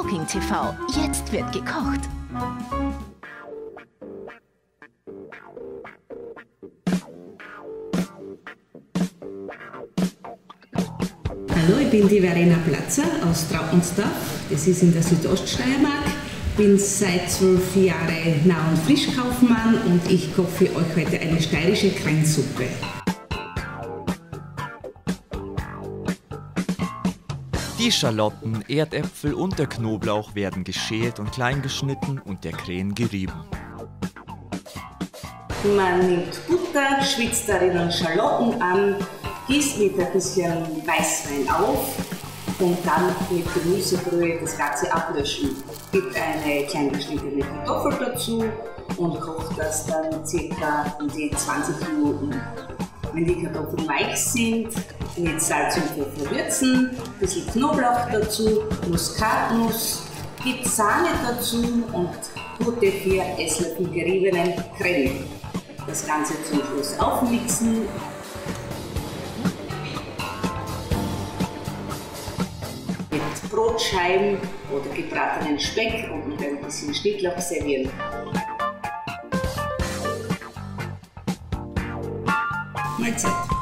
Cooking TV. Jetzt wird gekocht. Hallo, ich bin die Verena Platzer aus Trautensdorf. Das ist in der Südoststeiermark. Bin seit 12 Jahren Nah- und Frischkaufmann und ich koche für euch heute eine steirische Kränzsuppe. Die Schalotten, Erdäpfel und der Knoblauch werden geschält und klein geschnitten und der Kren gerieben. Man nimmt Butter, schwitzt darin Schalotten an, gießt mit ein bisschen Weißwein auf und dann mit Gemüsebrühe das Ganze ablöschen. Gibt eine klein geschnittene Kartoffel dazu und kocht das dann ca. um die 20 Minuten. Wenn die Kartoffeln weich sind, mit Salz und Pfeffer würzen, ein bisschen Knoblauch dazu, Muskatnuss, gibt Sahne dazu und gute 4 Esslöffel geriebenen Creme. Das Ganze zum Schluss aufmixen. Mit Brotscheiben oder gebratenen Speck und mit ein bisschen Schnittlauch servieren. Mahlzeit!